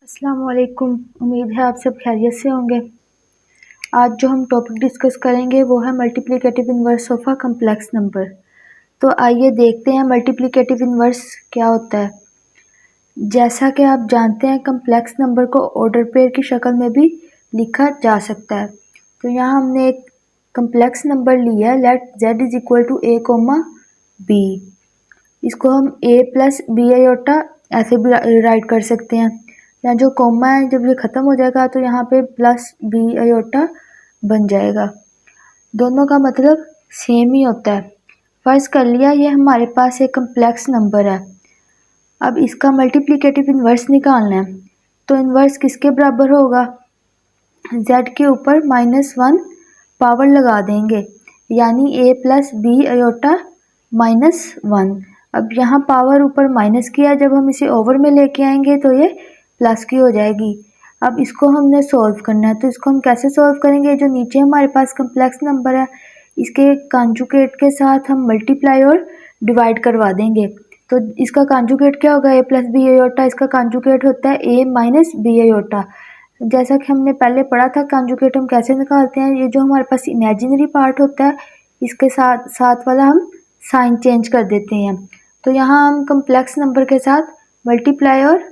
अस्सलाम वालेकुम। उम्मीद है आप सब खैरियत से होंगे। आज जो हम टॉपिक डिस्कस करेंगे वो है multiplicative inverse of a complex number. तो आइए देखते हैं मल्टीप्लिकेटिव इन्वर्स क्या होता है। जैसा कि आप जानते हैं कम्प्लेक्स नंबर को ऑर्डर पेयर की शक्ल में भी लिखा जा सकता है। तो यहाँ हमने एक कम्प्लेक्स नंबर लिया है, let z is equal to a comma b। इसको हम a प्लस बी आयोटा ऐसे भी राइट कर सकते हैं। यहाँ जो कोमा है जब ये ख़त्म हो जाएगा तो यहाँ पे प्लस बी आयोटा बन जाएगा। दोनों का मतलब सेम ही होता है। फर्स्ट कर लिया, ये हमारे पास एक कम्प्लेक्स नंबर है। अब इसका मल्टीप्लिकेटिव इन्वर्स निकालना है। तो इन्वर्स किसके बराबर होगा? z के ऊपर -1 पावर लगा देंगे, यानी a प्लस बी आयोटा -1। अब यहाँ पावर ऊपर माइनस किया, जब हम इसे ओवर में लेके आएंगे तो ये प्लस की हो जाएगी। अब इसको हमने सॉल्व करना है। तो इसको हम कैसे सॉल्व करेंगे? जो नीचे हमारे पास कम्प्लेक्स नंबर है इसके कॉन्जुगेट के साथ हम मल्टीप्लाई और डिवाइड करवा देंगे। तो इसका कॉन्जुगेट क्या होगा? a plus b iota. इसका कॉन्जुगेट होता है a माइनस बी आयोटा। जैसा कि हमने पहले पढ़ा था कॉन्जुगेट हम कैसे निकालते हैं। ये जो हमारे पास इमेजिनरी पार्ट होता है इसके साथ साथ वाला हम साइन चेंज कर देते हैं। तो यहाँ हम कम्प्लेक्स नंबर के साथ मल्टीप्लाई और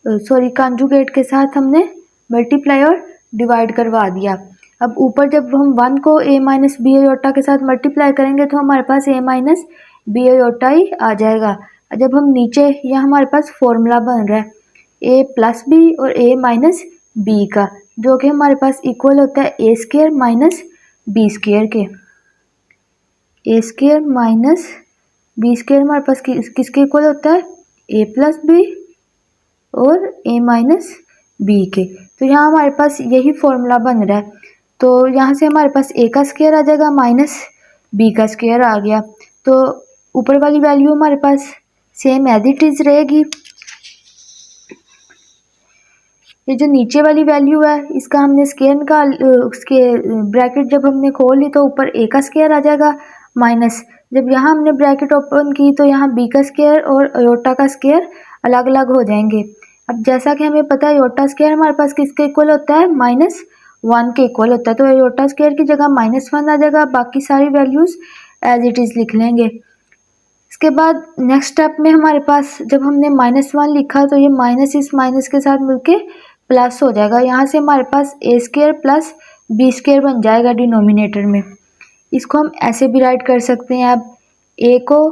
कॉन्जुगेट के साथ हमने मल्टीप्लाई और डिवाइड करवा दिया। अब ऊपर जब हम 1 को a माइनस बी आयोटा के साथ मल्टीप्लाई करेंगे तो हमारे पास a माइनस बी आयोटा ही आ जाएगा। जब हम नीचे यहाँ हमारे पास फॉर्मूला बन रहा है a प्लस बी और a माइनस बी का, जो कि हमारे पास इक्वल होता है a square minus b square के। a square minus b square हमारे पास किसके इक्वल होता है? a प्लस बी और a माइनस बी के। तो यहाँ हमारे पास यही फॉर्मूला बन रहा है। तो यहाँ से हमारे पास a का स्क्वायर आ जाएगा माइनस b का स्क्वायर आ गया। तो ऊपर वाली वैल्यू हमारे पास सेम एज इट इज रहेगी। ये जो नीचे वाली वैल्यू है इसका हमने स्क्वायर निकाल उसके ब्रैकेट जब हमने खोल ली तो ऊपर a का स्क्वायर आ जाएगा माइनस, जब यहाँ हमने ब्रैकेट ओपन की तो यहाँ b का स्क्वायर और आयोटा का स्क्वायर अलग अलग हो जाएंगे। अब जैसा कि हमें पता है आयोटा स्क्वायर हमारे पास किसके इक्वल होता है? -1 के इक्वल होता है। तो आयोटा स्क्वायर की जगह -1 आ जाएगा, बाकी सारी वैल्यूज़ एज इट इज़ लिख लेंगे। इसके बाद नेक्स्ट स्टेप में हमारे पास जब हमने -1 लिखा तो ये माइनस इस माइनस के साथ मिलके प्लस हो जाएगा। यहाँ से हमारे पास a square plus b square बन जाएगा डिनोमिनेटर में। इसको हम ऐसे भी राइट कर सकते हैं। अब a को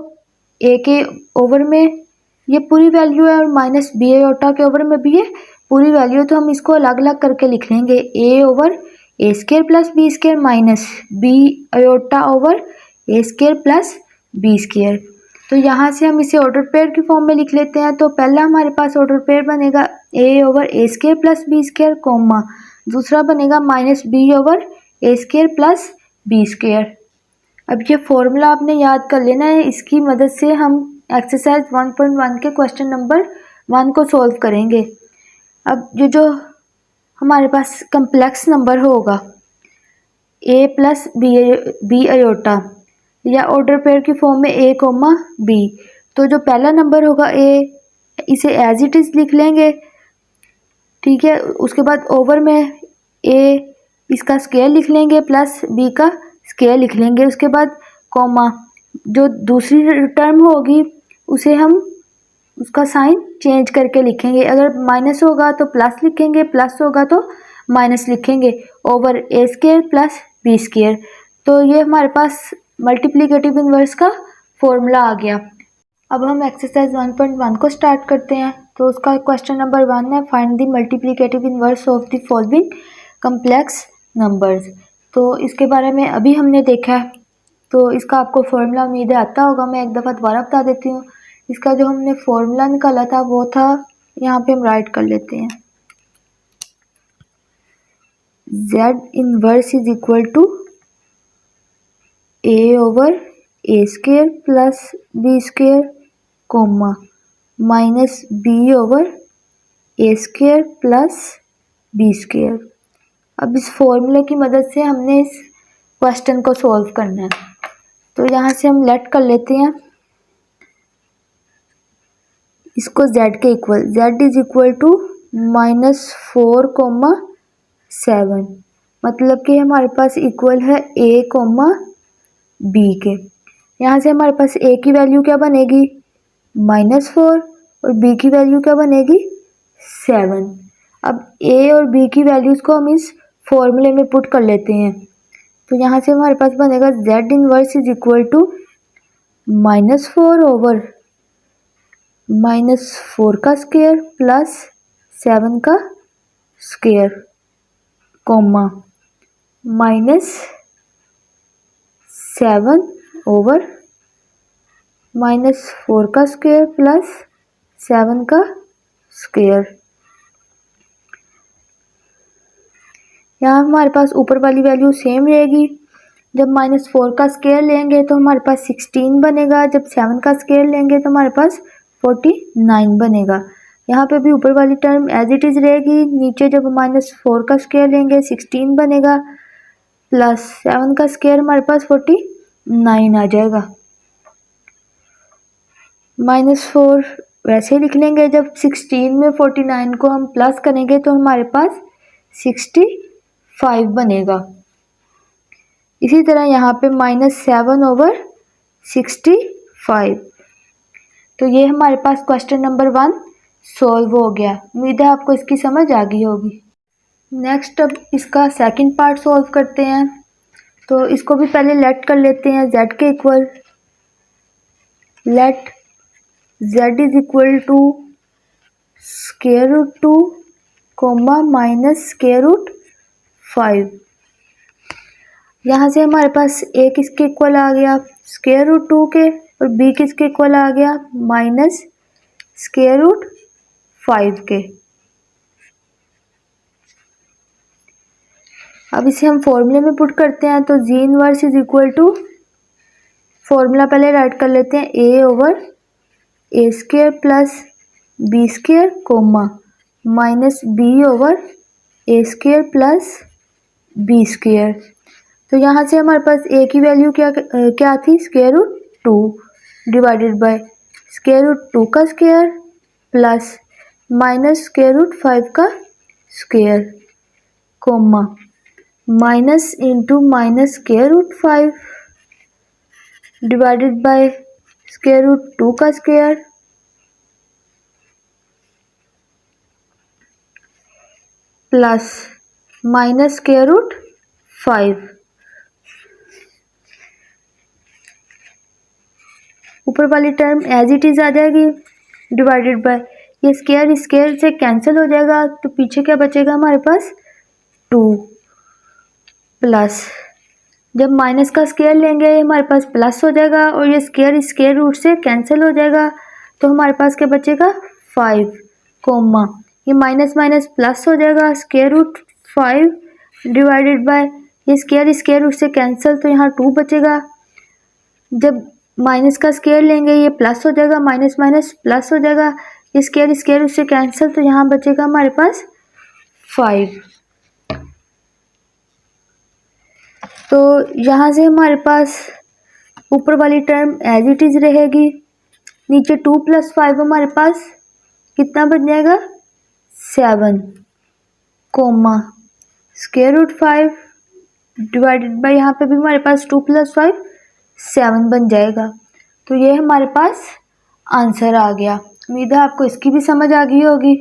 a के ओवर में ये पूरी वैल्यू है और माइनस बी आयोटा के ओवर में भी ये पूरी वैल्यू, तो हम इसको अलग अलग करके लिख लेंगे। a over a square plus b square minus b iota over a square plus b square. तो यहाँ से हम इसे ऑर्डर पेयर की फॉर्म में लिख लेते हैं। तो पहला हमारे पास ऑर्डर पेयर बनेगा a over a square plus b square comma, दूसरा बनेगा minus b over a square plus b square. अब ये फॉर्मूला आपने याद कर लेना है, इसकी मदद से हम एक्सरसाइज 1.1 के क्वेश्चन नंबर 1 को सॉल्व करेंगे। अब ये जो हमारे पास कम्प्लेक्स नंबर होगा a प्लस बी आयोटा या ऑर्डर पेयर की फॉर्म में a कोमा b, तो जो पहला नंबर होगा a इसे एज इट इज़ लिख लेंगे, ठीक है। उसके बाद ओवर में a इसका स्क्वायर लिख लेंगे प्लस b का स्क्वायर लिख लेंगे। उसके बाद कोमा, जो दूसरी टर्म होगी उसे हम उसका साइन चेंज करके लिखेंगे। अगर माइनस होगा तो प्लस लिखेंगे, प्लस होगा तो माइनस लिखेंगे, over a square plus b square. तो ये हमारे पास मल्टीप्लिकेटिव इन्वर्स का फॉर्मूला आ गया। अब हम एक्सरसाइज 1.1 को स्टार्ट करते हैं। तो उसका क्वेश्चन नंबर 1 है, find the multiplicative inverse of the following complex numbers. तो इसके बारे में अभी हमने देखा है, तो इसका आपको फॉर्मूला उम्मीद है आता होगा। मैं एक दफ़ा दोबारा बता देती हूँ। इसका जो हमने फॉर्मूला निकाला था वो था, यहाँ पे हम राइट कर लेते हैं, z inverse is equal to a over a square plus b square comma minus b over a square plus b square. अब इस फॉर्मूले की मदद से हमने इस क्वेश्चन को सॉल्व करना है। तो यहाँ से हम लेट कर लेते हैं इसको z के equal, z is equal to -4,7 मतलब कि हमारे पास इक्वल है a, b के। यहाँ से हमारे पास a की वैल्यू क्या बनेगी -4 और b की वैल्यू क्या बनेगी 7। अब a और b की वैल्यूज़ को हम इस फॉर्मूले में पुट कर लेते हैं। तो यहाँ से हमारे पास बनेगा z inverse is equal to -4 over -4 का स्क्वायर प्लस 7 का स्क्वायर कोमा -7 ओवर -4 का स्क्वायर प्लस 7 का स्क्वायर। यहाँ हमारे पास ऊपर वाली वैल्यू सेम रहेगी। जब -4 का स्क्वायर लेंगे तो हमारे पास 16 बनेगा, जब 7 का स्क्वायर लेंगे तो हमारे पास 49 बनेगा। यहाँ पे भी ऊपर वाली टर्म एज इट इज़ रहेगी। नीचे जब -4 का स्क्वायर लेंगे 16 बनेगा प्लस 7 का स्क्वायर हमारे पास 49 आ जाएगा। -4 वैसे लिख लेंगे, जब 16 में 49 को हम प्लस करेंगे तो हमारे पास 65 बनेगा। इसी तरह यहाँ पे -7 ओवर 65। तो ये हमारे पास क्वेश्चन नंबर 1 सॉल्व हो गया। उम्मीद है आपको इसकी समझ आ गई होगी। नेक्स्ट अब इसका सेकंड पार्ट सॉल्व करते हैं। तो इसको भी पहले लेट कर लेते हैं z के equal. Let z is equal to √2 -√5। यहाँ से हमारे पास a किसके इक्वल आ गया √2 के और b किसके इक्वल आ गया -√5 के। अब इसे हम फॉर्मूले में पुट करते हैं। तो z inverse is equal to, formula पहले राइट कर लेते हैं a over a square plus b square comma -b over a square plus b square. तो यहाँ से हमारे पास a की वैल्यू क्या थी √2 डिवाइडेड बाय √2 का स्क्वायर प्लस -√5 का square comma minus into -√5 divided by √2 का स्क्वायर प्लस -√5। ऊपर वाली टर्म एज इट इज़ आ जाएगी डिवाइडेड बाय, ये स्क्वायर स्क्वायर से कैंसिल हो जाएगा तो पीछे क्या बचेगा हमारे पास 2 प्लस, जब माइनस का स्क्वायर लेंगे हमारे पास प्लस हो जाएगा और ये स्क्वायर रूट से कैंसिल हो जाएगा तो हमारे पास क्या बचेगा 5 कोमा, ये माइनस माइनस प्लस हो जाएगा √5 डिवाइडेड बाय, ये स्क्वायर रूट से कैंसिल तो यहाँ 2 बचेगा। जब माइनस का स्क्वायर लेंगे ये प्लस हो जाएगा, माइनस माइनस प्लस हो जाएगा, ये स्क्वायर रूट से कैंसिल तो यहाँ बचेगा हमारे पास 5। तो यहाँ से हमारे पास ऊपर वाली टर्म एज इट इज़ रहेगी। नीचे 2 + 5 हमारे पास कितना बन जाएगा 7 कोमा √5 डिवाइडेड बाय, यहाँ पे भी हमारे पास 2 + 5 7 बन जाएगा। तो ये हमारे पास आंसर आ गया। उम्मीद है आपको इसकी भी समझ आ गई होगी।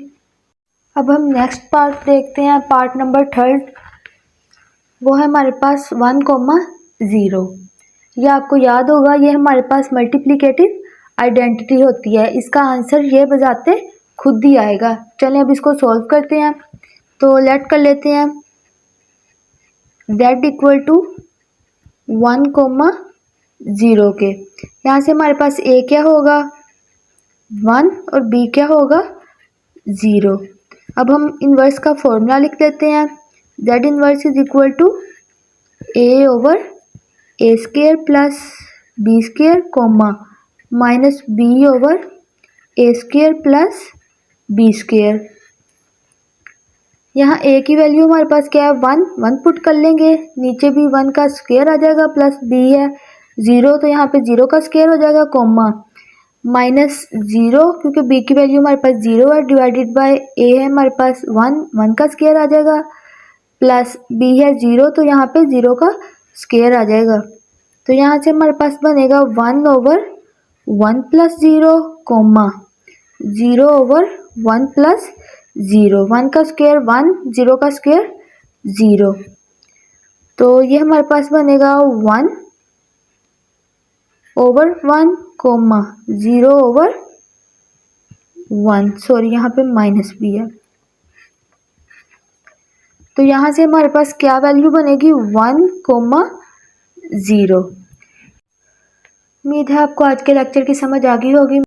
अब हम नेक्स्ट पार्ट देखते हैं, पार्ट नंबर 3। वो है हमारे पास 1,0। ये आपको याद होगा, ये हमारे पास मल्टीप्लिकेटिव आइडेंटिटी होती है। इसका आंसर ये बजाते खुद ही आएगा। चलें अब इसको सॉल्व करते हैं। तो लेट कर लेते हैं z = 1,0 के। यहाँ से हमारे पास a क्या होगा 1 और b क्या होगा 0। अब हम इन्वर्स का फॉर्मूला लिख लेते हैं। z inverse is equal to a over a square plus b square comma -b over a square plus b square. यहाँ a की वैल्यू हमारे पास क्या है 1 पुट कर लेंगे, नीचे भी 1 का स्क्वायर आ जाएगा प्लस b है 0 तो यहाँ पे 0 का स्क्वायर हो जाएगा कोमा माइनस ज़ीरो, क्योंकि b की वैल्यू हमारे पास ज़ीरो है, डिवाइडेड बाय a है हमारे पास वन का स्क्वायर आ जाएगा, प्लस b है ज़ीरो, तो यहाँ पे ज़ीरो का स्क्वायर आ जाएगा। तो यहाँ से हमारे पास बनेगा 1/1 plus zero comma 0/1 plus zero, 1 का स्क्वायर 1, ज़ीरो का स्क्वायर ज़ीरो। तो ये हमारे पास बनेगा 1/1 कोमा 0/1, सॉरी यहाँ पे माइनस भी है। तो यहाँ से हमारे पास क्या वैल्यू बनेगी 1,0। उम्मीद है आपको आज के लेक्चर की समझ आ गई होगी।